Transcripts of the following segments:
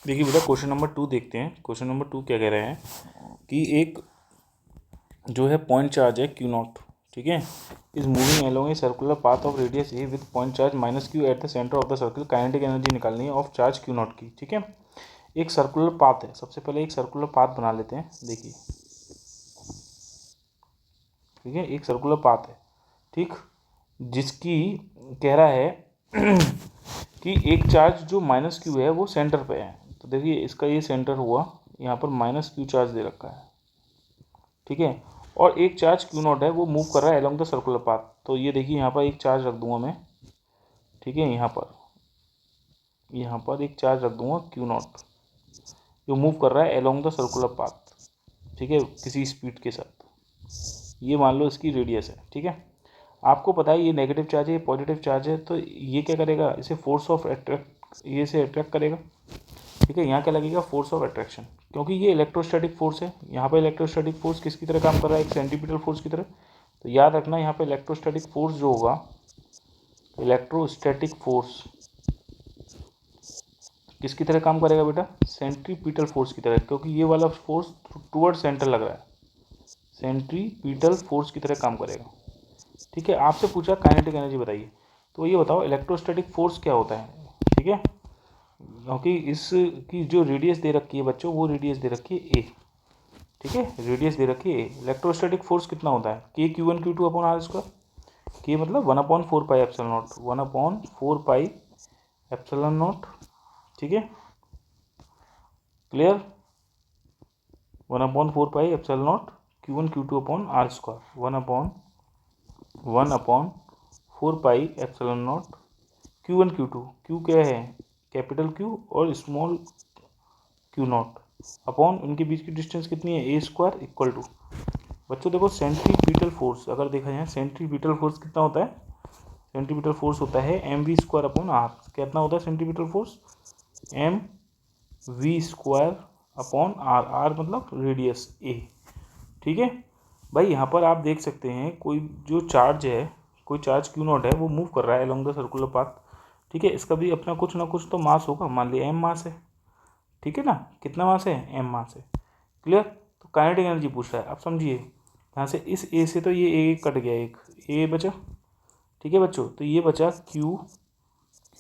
देखिए बेटा question number 2 देखते हैं। क्वेश्चन नंबर 2 क्या कह रहे हैं कि एक जो है पॉइंट चार्ज है क्यू नॉट, ठीक है, is moving along a circular path of radius A with point charge minus Q at the centre of the circle. Kinetic energy निकालनी है ऑफ चार्ज क्यू नॉट की, ठीक है। एक सर्कुलर पाथ है, सबसे पहले एक सर्कुलर पाथ बना लेते हैं। देखिए, ठीक है, एक सर्कुलर पाथ है, ठीक, जिसकी कह रहा है कि एक चार्ज जो माइनस क्यू है वो सेंटर पे है। तो देखिए इसका ये सेंटर हुआ, यहाँ पर माइनस क्यू चार्ज दे रखा है, ठीक है, और एक चार्ज क्यू नॉट है वो मूव कर रहा है अलोंग द सर्कुलर पाथ। तो ये देखिए यहाँ पर एक चार्ज रख दूंगा मैं, ठीक है, यहाँ पर एक चार्ज रख दूंगा क्यू नॉट जो मूव कर रहा है अलोंग द सर्कुलर पाथ, ठीक है, किसी स्पीड के साथ। ये मान लो इसकी रेडियस है, ठीक है। आपको पता है ये नेगेटिव चार्ज है, ये पॉजिटिव चार्ज है, तो ये क्या करेगा, इसे फोर्स ऑफ अट्रैक्ट, ये से अट्रैक्ट करेगा, ठीक है। यहाँ क्या लगेगा, फोर्स ऑफ अट्रैक्शन, क्योंकि ये इलेक्ट्रोस्टैटिक फोर्स है। यहाँ पर इलेक्ट्रोस्टैटिक फोर्स किसकी तरह काम कर रहा है, एक सेंट्रीपिटल फोर्स की तरह। तो याद रखना यहाँ पे इलेक्ट्रोस्टैटिक फोर्स जो होगा, इलेक्ट्रोस्टैटिक फोर्स किसकी तरह काम करेगा बेटा, सेंट्रीपिटल फोर्स की तरह, क्योंकि ये वाला फोर्स टुवर्ड सेंटर लग रहा है, सेंट्रीपिटल फोर्स की तरह काम करेगा, ठीक है। आपसे पूछा काइनेटिक एनर्जी बताइए, तो ये बताओ इलेक्ट्रोस्टैटिक फोर्स क्या होता है, ठीक है, क्योंकि इसकी जो रेडियस दे रखी है बच्चों, वो रेडियस दे रखी है ए, ठीक है, रेडियस दे रखी है ए। इलेक्ट्रोस्टैटिक फोर्स कितना होता है, k q one q two upon r square. K मतलब 1/4 pi epsilon naught, 1/4 pi epsilon naught, ठीक है, clear. 1/4 pi epsilon naught q one q two upon r square, 1/4 pi epsilon naught q one q two. Q क्या है, capital q और small q naught, upon इनके बीच की distance कितनी है, ए स्क्वायर, इक्वल टू। बच्चों देखो सेंट्रीपिटल फोर्स अगर देखा जाए, सेंट्रीपिटल फोर्स कितना होता है, सेंट्रीपिटल फोर्स होता है m v square upon r. कितना होता है centripetal force, m v square upon r, r मतलब रेडियस ए, ठीक है भाई। यहाँ पर आप देख सकते हैं कोई जो चार्ज है, कोई चार्ज क्यू नॉट है वो मूव कर रहा है अलोंग द सर्कुलर पाथ, ठीक है। इसका भी अपना कुछ ना कुछ तो मास होगा, मान लिया एम मास है, ठीक है ना, कितना मास है, एम मास है, क्लियर। तो काइनेटिक एनर्जी पूछ रहा है, आप समझिए यहाँ से इस ए से तो ये ए कट गया, एक ए बचा, ठीक है बच्चों। तो ये बचा Q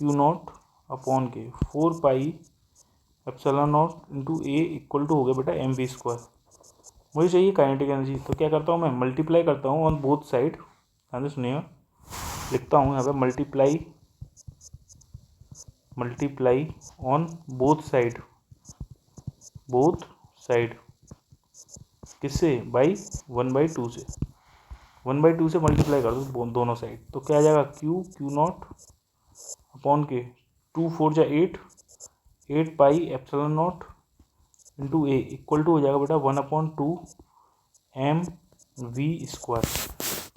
naught upon k 4 pi epsilon naught into a equal to हो गया बेटा एम वी स्क्वायर। मुझे चाहिए काइनेटिक एनर्जी, तो क्या करता हूँ मैं, मल्टीप्लाई करता हूँ ऑन बोथ साइड। ध्यान से सुनिएगा, लिखता हूँ यहाँ पे मल्टीप्लाई ऑन बोथ साइड किससे, बाई 1/2 से, 1/2 से मल्टीप्लाई कर दो दोनों साइड, तो क्या आ जाएगा, क्यू नॉट अपॉन के 2 4 जा 8 pi epsilon naught into a equal to हो जाएगा बेटा 1/2 एम वी स्क्वायर।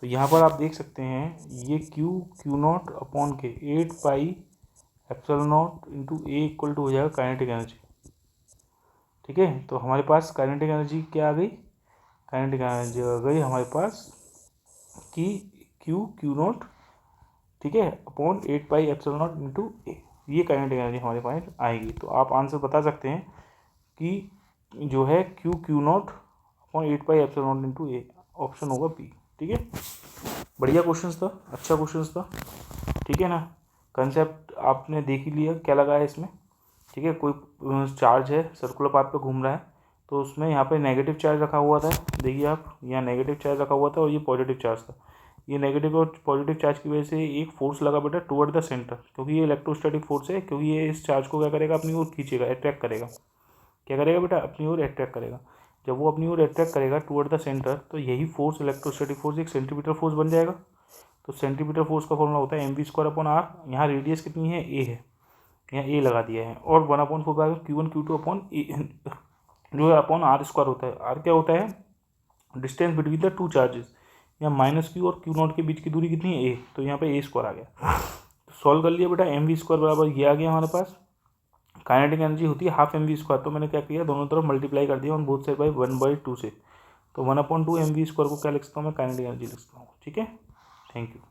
तो यहाँ पर आप देख सकते हैं ये Q naught upon k 8 pi epsilon naught into a equal to हो जाएगा काइनेटिक एनर्जी, ठीक है। तो हमारे पास काइनेटिक एनर्जी क्या आ गई, काइनेटिक एनर्जी आ गई हमारे पास कि क्यू नॉट, ठीक है, upon 8 pi epsilon naught into a, ये काइनेटिक एनर्जी हमारे पास आएगी। तो आप आंसर बता सकते हैं कि जो है Q naught upon 8 pi epsilon naught into ए, ऑप्शन होगा बी, ठीक है। बढ़िया क्वेश्चन था, अच्छा क्वेश्चन था, ठीक है ना। कंसेप्ट आपने देख ही लिया क्या लगा है इसमें, ठीक है। कोई चार्ज है सर्कुलर पाथ पे घूम रहा है, तो उसमें यहाँ पे नेगेटिव चार्ज रखा हुआ था, देखिए आप यहाँ नेगेटिव चार्ज रखा हुआ था और ये पॉजिटिव चार्ज था। ये नेगेटिव और पॉजिटिव चार्ज की वजह से एक फोर्स लगा बेटा टुवर्ड द सेंटर, क्योंकि ये इलेक्ट्रोस्टैटिक फोर्स है, क्योंकि ये इस चार्ज को क्या करेगा, अपनी ओर खींचेगा, अट्रैक्ट करेगा, क्या करेगा बेटा, अपनी ओर अट्रैक्ट करेगा। जब वो अपनी ओर अट्रैक्ट करेगा टुवर्ड द सेंटर, तो यही फोर्स इलेक्ट्रोस्टैटिक फोर्स एक सेंट्रीपिटल फोर्स बन जाएगा। तो सेंट्रीपिटल फोर्स का फॉर्मूला होता है m v square upon r. यहाँ रेडियस कितनी है, ए है, यहाँ ए लगा दिया है, और 1/4 Q one q two upon जो है अपॉन आर स्क्वायर होता है। आर क्या होता है, distance between the two charges, यहाँ माइनस क्यू और क्यू नॉट के बीच की दूरी कितनी है, ए, तो यहाँ पे ए स्क्वायर आ गया। तो सॉल्व कर लिया बेटा, एम वी स्क्वायर बराबर ये आ गया हमारे पास। काइनेटिक एनर्जी होती है हाफ एम वी स्क्वायर, तो मैंने क्या किया, दोनों तरफ मल्टीप्लाई कर दिया ऑन बोथ साइड बाई 1/2 से। तो 1/2 एम वी स्क्वायर को क्या लिख सकता हूँ मैं, काइनेटिक एनर्जी लिख सकता हूँ, ठीक है। Thank you.